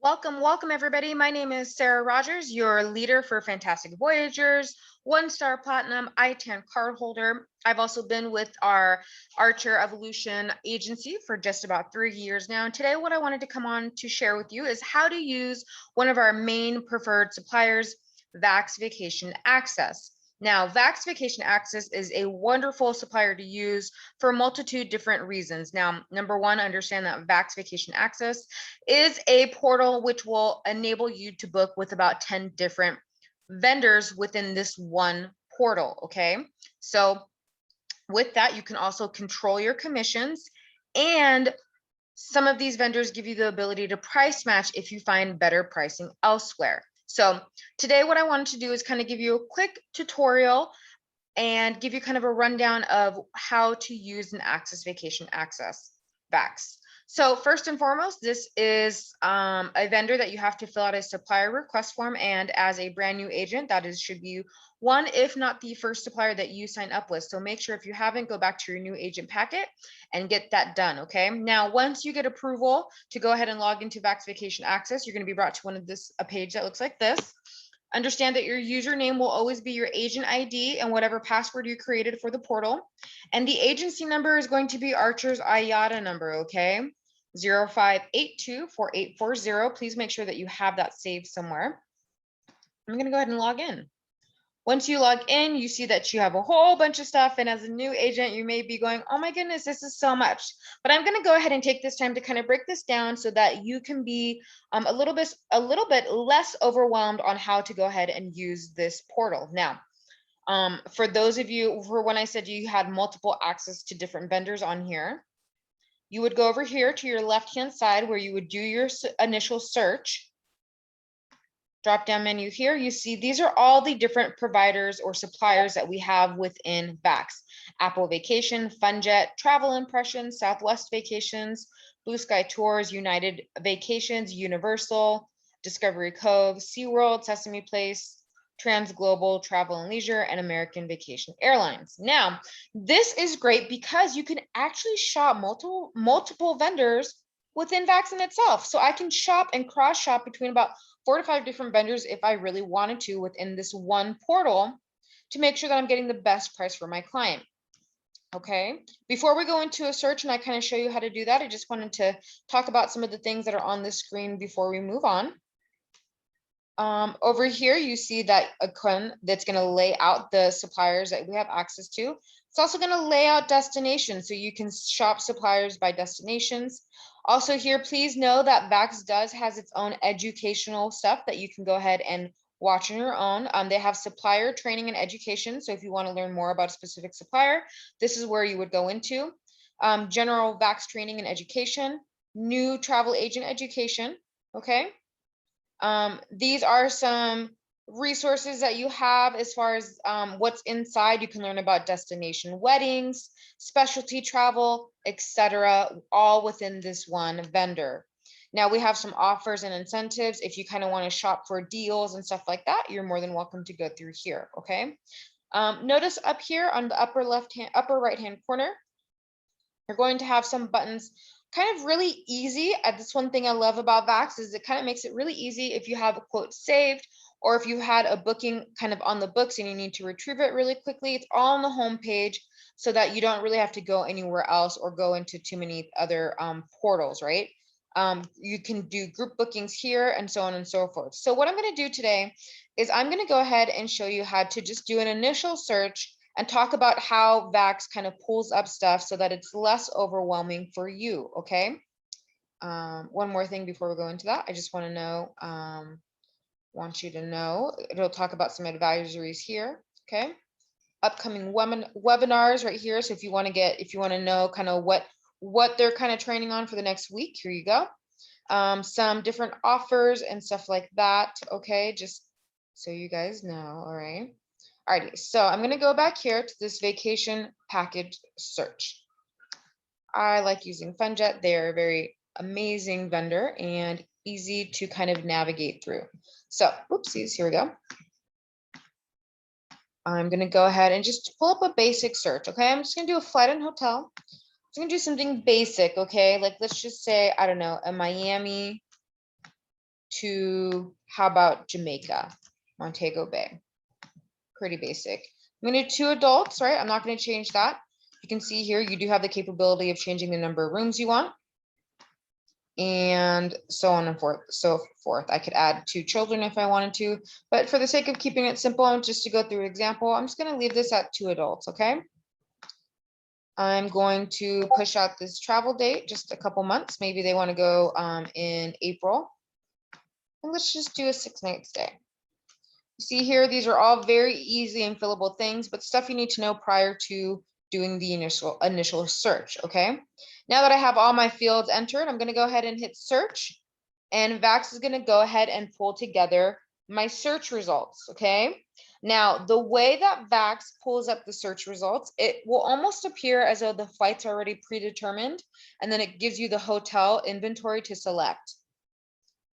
Welcome everybody. My name is Sarah Rogers, your leader for Fantastic Voyagers, 1-star platinum ITAN card holder. I've also been with our Archer Evolution agency for just about 3 years now. And today what I wanted to come on to share with you is how to use one of our main preferred suppliers, Vax Vacation Access. Now, Vax Vacation Access is a wonderful supplier to use for a multitude different reasons. Now, number one, understand that Vax Vacation Access is a portal which will enable you to book with about 10 different vendors within this one portal, okay? So with that, you can also control your commissions, and some of these vendors give you the ability to price match if you find better pricing elsewhere. So today what I wanted to do is kind of give you a quick tutorial and give you kind of a rundown of how to use an Access Vacation Access Vax. So first and foremost, this is a vendor that you have to fill out a supplier request form, and as a brand new agent, should be one, if not the first supplier that you sign up with. So make sure if you haven't, go back to your new agent packet and get that done, okay? Now, once you get approval to go ahead and log into Vax Vacation Access, you're gonna be brought to a page that looks like this. Understand that your username will always be your agent ID and whatever password you created for the portal. And the agency number is going to be Archer's IATA number, okay? 05824840. Please make sure that you have that saved somewhere. I'm gonna go ahead and log in. Once you log in, you see that you have a whole bunch of stuff. And as a new agent, you may be going, oh my goodness, this is so much. But I'm gonna go ahead and take this time to kind of break this down so that you can be a little bit less overwhelmed on how to go ahead and use this portal. Now, for those of you, for when I said you had multiple access to different vendors on here, you would go over here to your left-hand side where you would do your initial search. Drop down menu here, you see these are all the different providers or suppliers that we have within Vax. Apple Vacation, FunJet, Travel Impressions, Southwest Vacations, Blue Sky Tours, United Vacations, Universal, Discovery Cove, SeaWorld, Sesame Place, Transglobal Travel and Leisure, and American Vacation Airlines. Now, this is great because you can actually shop multiple vendors within Vax in itself. So I can shop and cross shop between about 4 to 5 different vendors if I really wanted to within this one portal to make sure that I'm getting the best price for my client. Okay, before we go into a search and I kind of show you how to do that, I just wanted to talk about some of the things that are on this screen before we move on. Over here, you see that icon that's going to lay out the suppliers that we have access to. It's also going to lay out destinations, so you can shop suppliers by destinations. Also here, please know that Vax has its own educational stuff that you can go ahead and watch on your own. They have supplier training and education. So if you want to learn more about a specific supplier, this is where you would go into. General Vax training and education, new travel agent education, okay? These are some resources that you have as far as what's inside. You can learn about destination weddings, specialty travel, etc., all within this one vendor. Now we have some offers and incentives. If you kind of want to shop for deals and stuff like that, you're more than welcome to go through here, okay? Notice up here on the upper right hand corner, you're going to have some buttons kind of really easy. That's one thing I love about Vax is it kind of makes it really easy if you have a quote saved or if you had a booking kind of on the books and you need to retrieve it really quickly. It's all on the home page so that you don't really have to go anywhere else or go into too many other portals, right? You can do group bookings here and so on and so forth. So what I'm going to do today is I'm going to go ahead and show you how to just do an initial search and talk about how Vax kind of pulls up stuff so that it's less overwhelming for you, okay? One more thing before we go into that, I just want to know, want you to know, it'll talk about some advisories here, okay? Upcoming webinars right here. So if you want to know kind of what they're kind of training on for the next week, here you go. Some different offers and stuff like that, okay? Just so you guys know, all right? Alrighty, so I'm going to go back here to this vacation package search. I like using FunJet. They're a very amazing vendor and easy to kind of navigate through. So, oopsies, here we go. I'm going to go ahead and just pull up a basic search, okay? I'm just going to do a flight and hotel. I'm just going to do something basic, okay? Like, let's just say, I don't know, a Miami to, how about Jamaica, Montego Bay? Pretty basic. I'm going to do 2 adults, right? I'm not going to change that. You can see here, you do have the capability of changing the number of rooms you want. And so on and so forth. I could add 2 children if I wanted to, but for the sake of keeping it simple, just to go through an example, I'm just going to leave this at 2 adults, okay? I'm going to push out this travel date just a couple months. Maybe they want to go in April. And let's just do a 6-night stay. See here, these are all very easy and fillable things, but stuff you need to know prior to doing the initial search, okay? Now that I have all my fields entered, I'm gonna go ahead and hit search, and Vax is gonna go ahead and pull together my search results, okay? Now, the way that Vax pulls up the search results, it will almost appear as though the flights are already predetermined, and then it gives you the hotel inventory to select.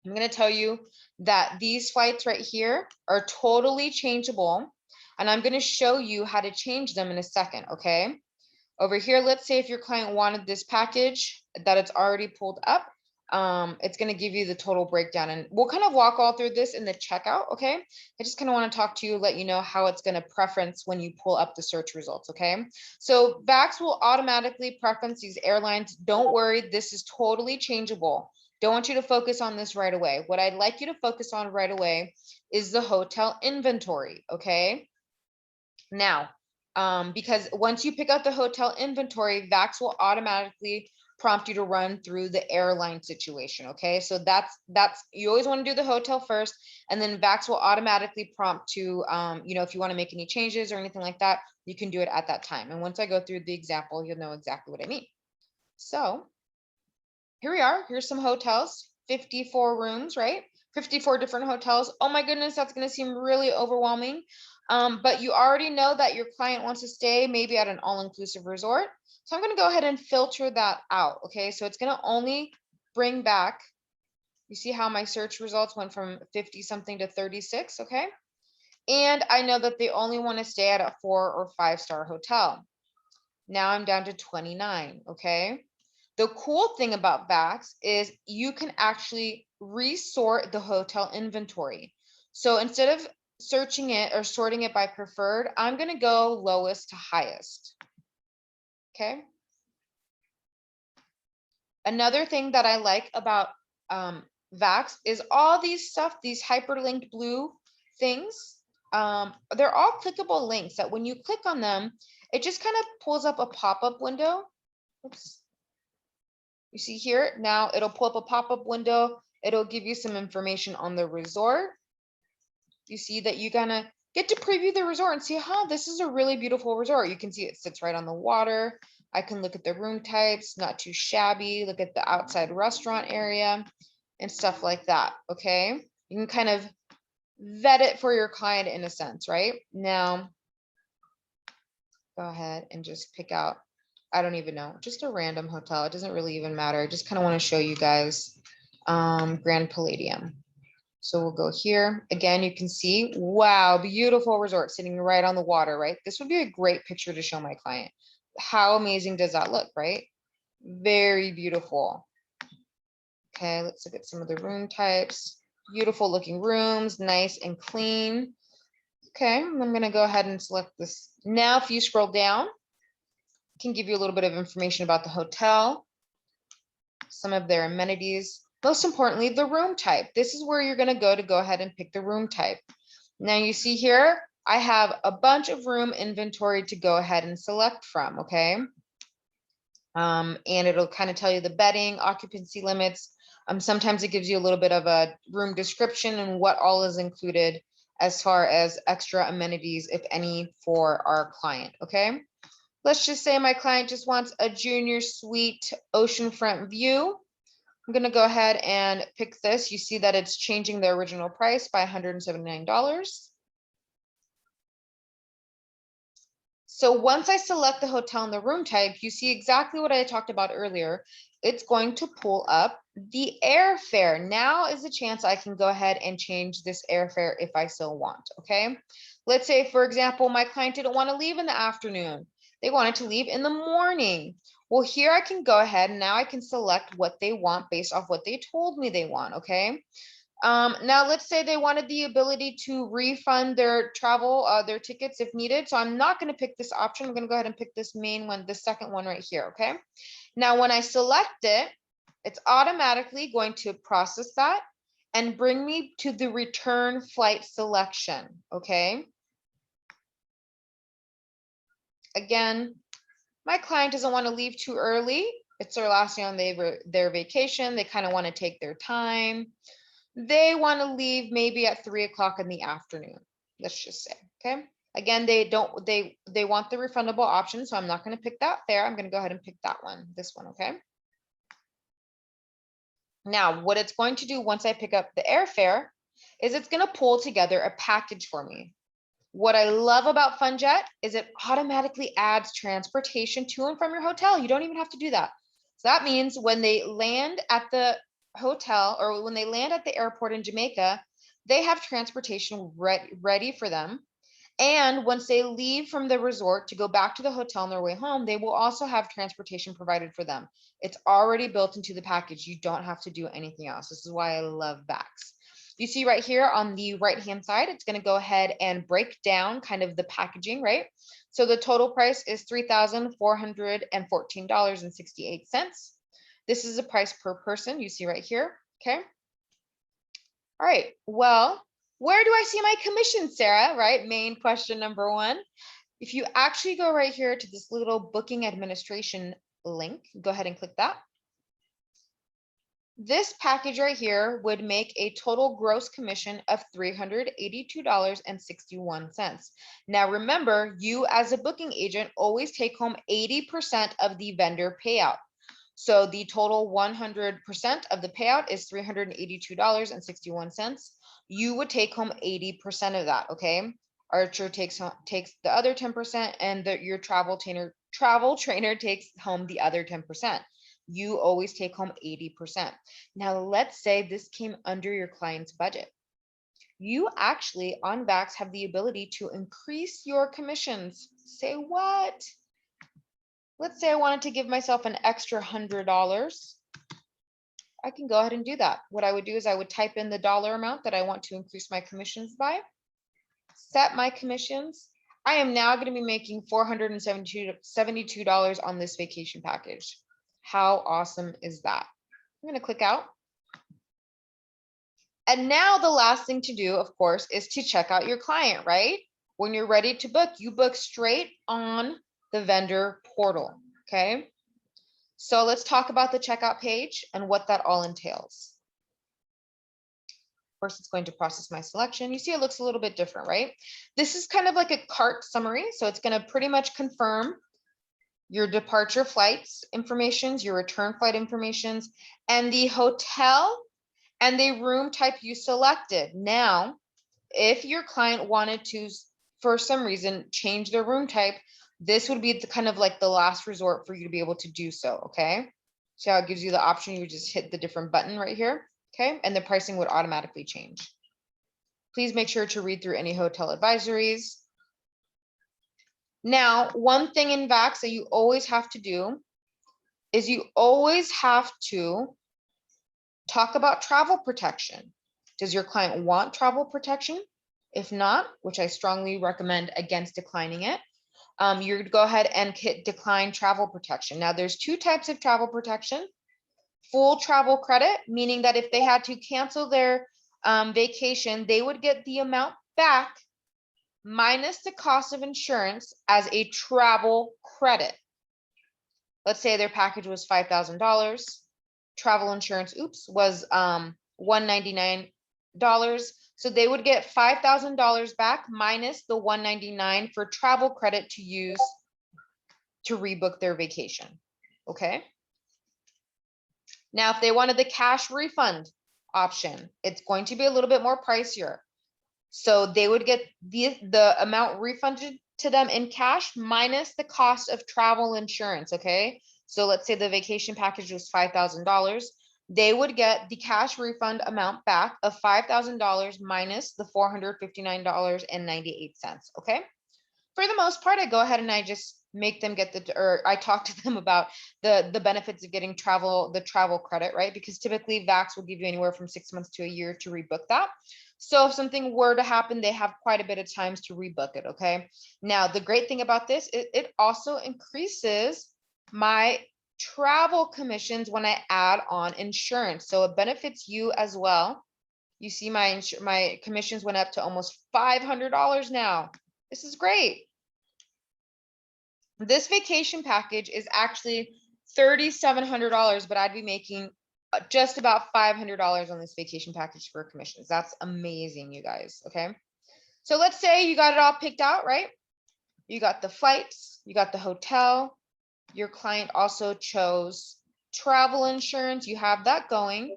I'm going to tell you that these flights right here are totally changeable, and I'm going to show you how to change them in a second, okay? Over here, let's say if your client wanted this package that it's already pulled up, it's going to give you the total breakdown, and we'll kind of walk all through this in the checkout, okay? I just kind of want to talk to you, let you know how it's going to preference when you pull up the search results, okay? So Vax will automatically preference these airlines. Don't worry, this is totally changeable. Don't want you to focus on this right away. What I'd like you to focus on right away is the hotel inventory, okay? Now, because once you pick out the hotel inventory, Vax will automatically prompt you to run through the airline situation, okay? So that's you always want to do the hotel first, and then Vax will automatically prompt to, you know, if you want to make any changes or anything like that, you can do it at that time. And once I go through the example, you'll know exactly what I mean. So here we are. Here's some hotels, 54 rooms, right? 54 different hotels. Oh my goodness, that's going to seem really overwhelming. But you already know that your client wants to stay maybe at an all-inclusive resort. So I'm going to go ahead and filter that out. Okay, so it's going to only bring back, you see how my search results went from 50 something to 36. Okay, and I know that they only want to stay at a 4 or 5-star hotel. Now I'm down to 29. Okay. The cool thing about Vax is you can actually resort the hotel inventory. So instead of searching it or sorting it by preferred, I'm going to go lowest to highest. Okay. Another thing that I like about Vax is all these stuff, these hyperlinked blue things, they're all clickable links that when you click on them, it just kind of pulls up a pop-up window. Oops. You see here, now it'll pull up a pop-up window. It'll give you some information on the resort. You see that you kind of get to preview the resort and see, this is a really beautiful resort. You can see it sits right on the water. I can look at the room types, not too shabby. Look at the outside restaurant area and stuff like that, okay? You can kind of vet it for your client in a sense, right? Now, go ahead and just pick out, I don't even know, just a random hotel. It doesn't really even matter. I just kind of want to show you guys Grand Palladium. So we'll go here. Again, you can see, wow, beautiful resort sitting right on the water, right? This would be a great picture to show my client. How amazing does that look, right? Very beautiful. Okay, let's look at some of the room types. Beautiful looking rooms, nice and clean. Okay, I'm going to go ahead and select this. Now, if you scroll down, can give you a little bit of information about the hotel, some of their amenities, most importantly, the room type. This is where you're going to go ahead and pick the room type. Now you see here, I have a bunch of room inventory to go ahead and select from, okay? And it'll kind of tell you the bedding, occupancy limits. Sometimes it gives you a little bit of a room description and what all is included as far as extra amenities, if any, for our client, okay? Let's just say my client just wants a junior suite oceanfront view. I'm going to go ahead and pick this. You see that it's changing the original price by $179. So once I select the hotel and the room type, you see exactly what I talked about earlier. It's going to pull up the airfare. Now is the chance I can go ahead and change this airfare if I so want, okay? Let's say, for example, my client didn't want to leave in the afternoon. They wanted to leave in the morning. Well, here I can go ahead and now I can select what they want based off what they told me they want, okay? Now let's say they wanted the ability to refund their travel, their tickets if needed. So I'm not going to pick this option. I'm going to go ahead and pick this main one, the second one right here. Okay. Now, when I select it, it's automatically going to process that and bring me to the return flight selection. Okay. Again, my client doesn't want to leave too early. It's their last day on their vacation. They kind of want to take their time. They want to leave maybe at 3 o'clock in the afternoon. Let's just say, okay. Again, they want the refundable option. So I'm not going to pick that fare. I'm going to go ahead and pick that one, this one. Okay. Now, what it's going to do once I pick up the airfare is it's going to pull together a package for me. What I love about FunJet is it automatically adds transportation to and from your hotel. You don't even have to do that. So that means when they land at the hotel or when they land at the airport in Jamaica, they have transportation ready for them. And once they leave from the resort to go back to the hotel on their way home, they will also have transportation provided for them. It's already built into the package. You don't have to do anything else. This is why I love Vax. You see right here on the right-hand side, it's going to go ahead and break down kind of the packaging, right? So the total price is $3,414.68. This is a price per person. You see right here. Okay. All right. Well, where do I see my commission, Sarah? Right? Main question number one. If you actually go right here to this little booking administration link, go ahead and click that. This package right here would make a total gross commission of $382.61. Now, remember, you as a booking agent always take home 80% of the vendor payout. So the total 100% of the payout is $382.61. You would take home 80% of that, okay? Archer takes the other 10%, and your travel trainer takes home the other 10%. You always take home 80%. Now, let's say this came under your client's budget. You actually on Vax have the ability to increase your commissions. Say what? Let's say I wanted to give myself an extra $100. I can go ahead and do that. What I would do is I would type in the dollar amount that I want to increase my commissions by, set my commissions. I am now going to be making $472 on this vacation package. How awesome is that? I'm going to click out. And now the last thing to do, of course, is to check out your client, right? When you're ready to book, you book straight on the vendor portal, okay? So let's talk about the checkout page and what that all entails. First, it's going to process my selection. You see it looks a little bit different, right? This is kind of like a cart summary. So it's going to pretty much confirm your departure flights informations, your return flight informations, and the hotel and the room type you selected. Now, if your client wanted to, for some reason, change their room type, this would be the kind of like the last resort for you to be able to do so, okay? See how it gives you the option, you would just hit the different button right here, okay? And the pricing would automatically change. Please make sure to read through any hotel advisories. Now, one thing in Vax that you always have to do is you always have to talk about travel protection. Does your client want travel protection? If not, which I strongly recommend against declining it, you're to go ahead and hit decline travel protection. Now there's two types of travel protection. Full travel credit, meaning that if they had to cancel their vacation, they would get the amount back minus the cost of insurance as a travel credit. Let's say their package was $5,000. Travel insurance, was $199. So they would get $5,000 back minus the $199 for travel credit to use to rebook their vacation. Okay. Now, if they wanted the cash refund option, it's going to be a little bit more pricier. So they would get the amount refunded to them in cash minus the cost of travel insurance. Okay. So let's say the vacation package was $5,000. They would get the cash refund amount back of $5,000 minus the $459.98. Okay. For the most part, I go ahead and I just make them get or I talk to them about the benefits of getting the travel credit, right? Because typically Vax will give you anywhere from 6 months to a year to rebook that. So if something were to happen, they have quite a bit of times to rebook it, okay? Now, the great thing about this, it also increases my travel commissions when I add on insurance. So it benefits you as well. You see my commissions went up to almost $500 now. This is great. This vacation package is actually $3,700, but I'd be making just about $500 on this vacation package for commissions. That's amazing, you guys. Okay. So let's say you got it all picked out, right? You got the flights, you got the hotel. Your client also chose travel insurance. You have that going.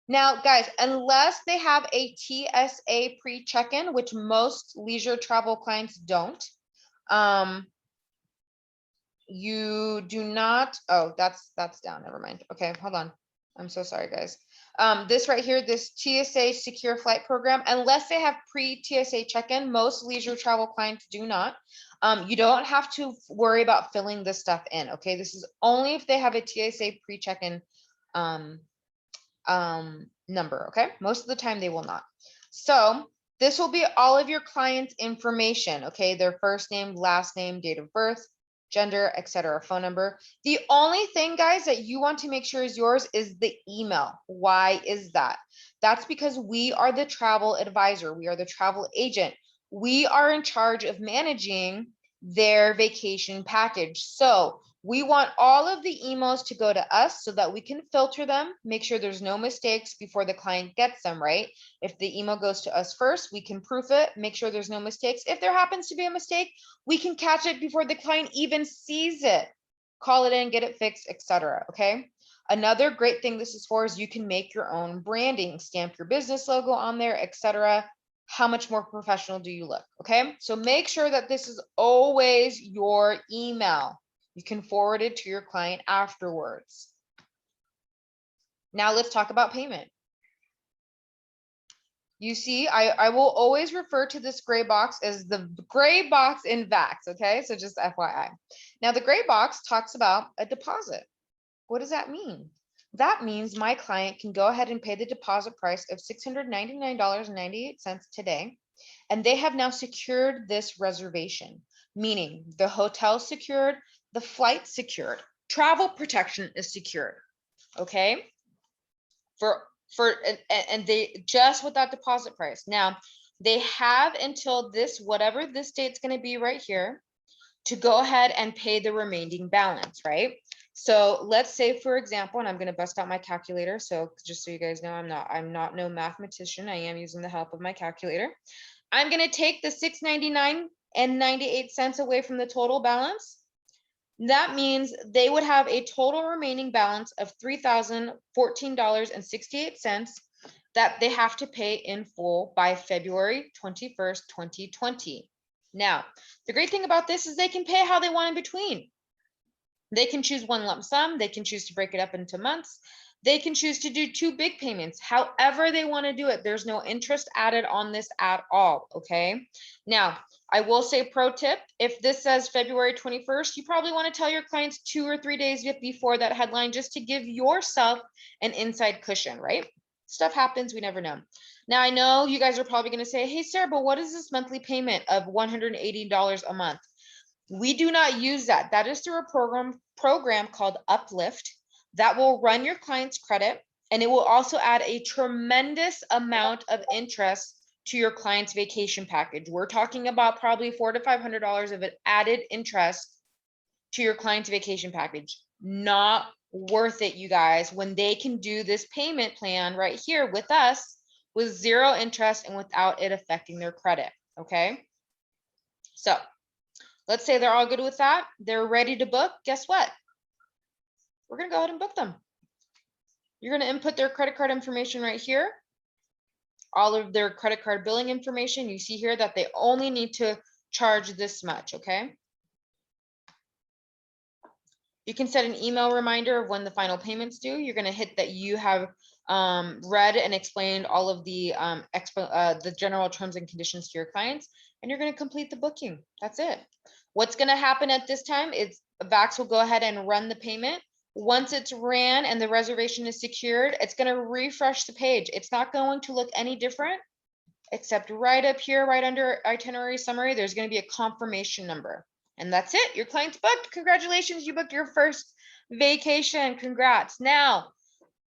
Now, guys, unless they have a TSA pre-check-in, which most leisure travel clients don't, you do not, oh, that's down, never mind. Okay, hold on. I'm so sorry, guys. This right here, this TSA secure flight program, unless they have pre-TSA check-in, most leisure travel clients do not. You don't have to worry about filling this stuff in, okay? This is only if they have a TSA pre-check-in number, okay? Most of the time they will not. So this will be all of your clients' information, okay? Their first name, last name, date of birth, gender, etc., phone number. The only thing, guys, that you want to make sure is yours is the email. Why is that? That's because we are the travel advisor. We are the travel agent. We are in charge of managing their vacation package. So we want all of the emails to go to us so that we can filter them, make sure there's no mistakes before the client gets them, right? If the email goes to us first, we can proof it, make sure there's no mistakes. If there happens to be a mistake, we can catch it before the client even sees it, call it in, get it fixed, etc. Okay. Another great thing this is for is you can make your own branding, stamp your business logo on there, etc. How much more professional do you look? Okay. So make sure that this is always your email. You can forward it to your client afterwards. Now let's talk about payment. You see, I will always refer to this gray box as the gray box in Vax, okay? So just FYI. Now the gray box talks about a deposit. What does that mean? That means my client can go ahead and pay the deposit price of $699.98 today, and they have now secured this reservation, meaning the hotel secured, the flight secured, travel protection is secured, okay? And they just with that deposit price. Now they have until this, whatever this date's going to be right here, to go ahead and pay the remaining balance, right? So let's say, for example, and I'm going to bust out my calculator. So just so you guys know, I'm not no mathematician. I am using the help of my calculator. I'm going to take the $699.98 away from the total balance. That means they would have a total remaining balance of $3,014.68 that they have to pay in full by February 21st, 2020. Now, the great thing about this is they can pay how they want in between. They can choose one lump sum. They can choose to break it up into months. They can choose to do 2 big payments, however they want to do it. There's no interest added on this at all, okay? Now, I will say pro tip, if this says February 21st, you probably want to tell your clients 2 or 3 days before that headline just to give yourself an inside cushion, right? Stuff happens, we never know. Now, I know you guys are probably going to say, hey, Sarah, but what is this monthly payment of $180 a month? We do not use that. That is through a program called Uplift that will run your client's credit, and it will also add a tremendous amount of interest to your client's vacation package. We're talking about probably $400 to $500 of added interest to your client's vacation package. Not worth it, you guys, when they can do this payment plan right here with us with 0 interest and without it affecting their credit, okay? So let's say they're all good with that. They're ready to book. Guess what? We're going to go ahead and book them. You're going to input their credit card information right here. All of their credit card billing information. You see here that they only need to charge this much, okay? You can set an email reminder of when the final payment's due. You're going to hit that you have read and explained all of the general terms and conditions to your clients, and you're going to complete the booking. That's it. What's going to happen at this time is Vax will go ahead and run the payment. Once it's ran and the reservation is secured, it's going to refresh the page. It's not going to look any different, except right up here, right under itinerary summary, there's going to be a confirmation number. And that's it. Your client's booked. Congratulations, you booked your first vacation. Congrats. Now,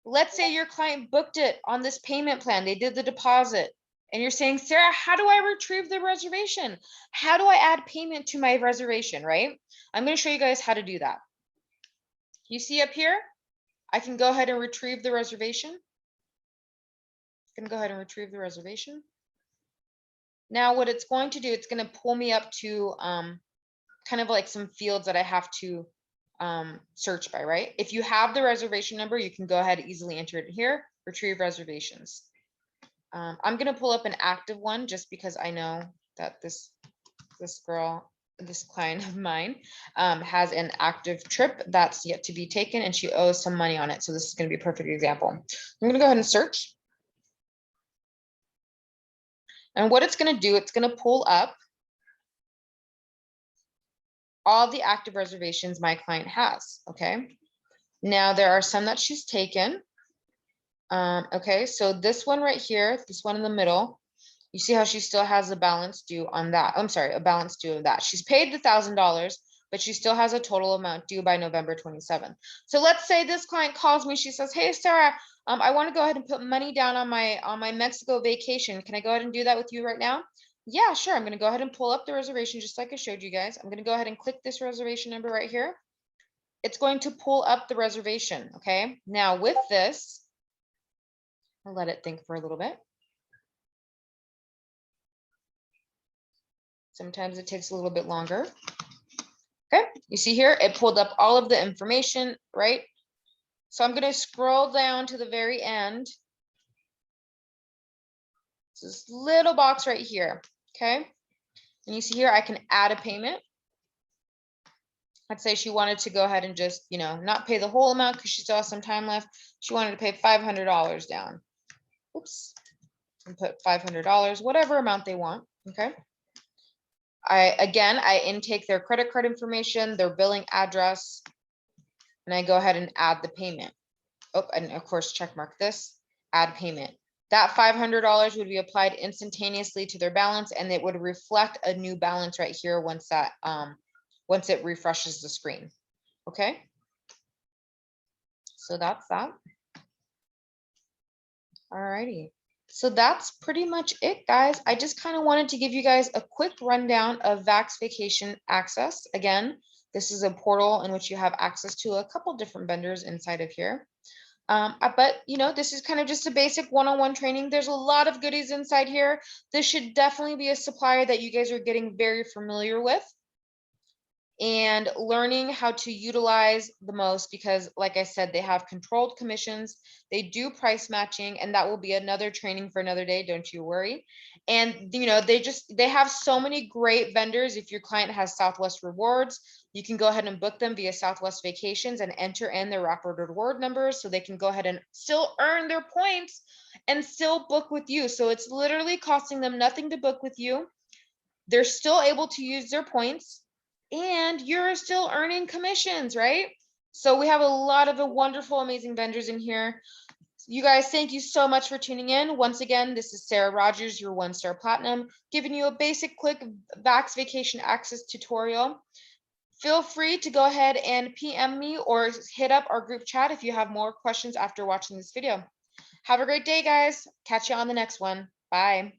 let's say your client booked it on this payment plan. They did the deposit. And you're saying, Sarah, how do I retrieve the reservation? How do I add payment to my reservation, right? I'm going to show you guys how to do that. You see up here, I can go ahead and retrieve the reservation. I'm going to go ahead and retrieve the reservation. Now what it's going to do, it's going to pull me up to kind of like some fields that I have to search by, right? If you have the reservation number, you can go ahead and easily enter it here, retrieve reservations. I'm going to pull up an active one just because I know that this client of mine has an active trip that's yet to be taken and she owes some money on it. So this is going to be a perfect example. I'm going to go ahead and search. And what it's going to do, it's going to pull up all the active reservations my client has. Okay. Now there are some that she's taken. Okay, so this one right here, this one in the middle, you see how she still has a balance due on that. I'm sorry, a balance due of that. She's paid the $1,000, but she still has a total amount due by November 27th. So let's say this client calls me. She says, hey, Sarah, I want to go ahead and put money down on my Mexico vacation. Can I go ahead and do that with you right now? Yeah, sure. I'm going to go ahead and pull up the reservation just like I showed you guys. I'm going to go ahead and click this reservation number right here. It's going to pull up the reservation. Okay, now with this, I'll let it think for a little bit. Sometimes it takes a little bit longer. Okay, you see here, it pulled up all of the information, right? So I'm going to scroll down to the very end. This little box right here. Okay, and you see here, I can add a payment. Let's say she wanted to go ahead and just, not pay the whole amount because she still has some time left. She wanted to pay $500 down. Oops, and put $500, whatever amount they want. Okay. I intake their credit card information, their billing address, and I go ahead and add the payment. Oh, and of course, check mark this, add payment. That $500 would be applied instantaneously to their balance, and it would reflect a new balance right here once it refreshes the screen. Okay. So that's that. All righty. So that's pretty much it, guys. I just kind of wanted to give you guys a quick rundown of Vax Vacation Access. Again, this is a portal in which you have access to a couple different vendors inside of here. But this is kind of just a basic one-on-one training. There's a lot of goodies inside here. This should definitely be a supplier that you guys are getting very familiar with and learning how to utilize the most, because like I said, they have controlled commissions, they do price matching, and that will be another training for another day, don't you worry. And they have so many great vendors. If your client has Southwest Rewards, you can go ahead and book them via Southwest Vacations and enter in their rapid reward numbers so they can go ahead and still earn their points and still book with you. So it's literally costing them nothing to book with you. They're still able to use their points, and you're still earning commissions, right? So we have a lot of wonderful, amazing vendors in here. You guys, thank you so much for tuning in. Once again, this is Sarah Rogers, your 1-star platinum, giving you a basic quick Vax Vacation Access tutorial. Feel free to go ahead and PM me or hit up our group chat if you have more questions after watching this video. Have a great day, guys. Catch you on the next one. Bye.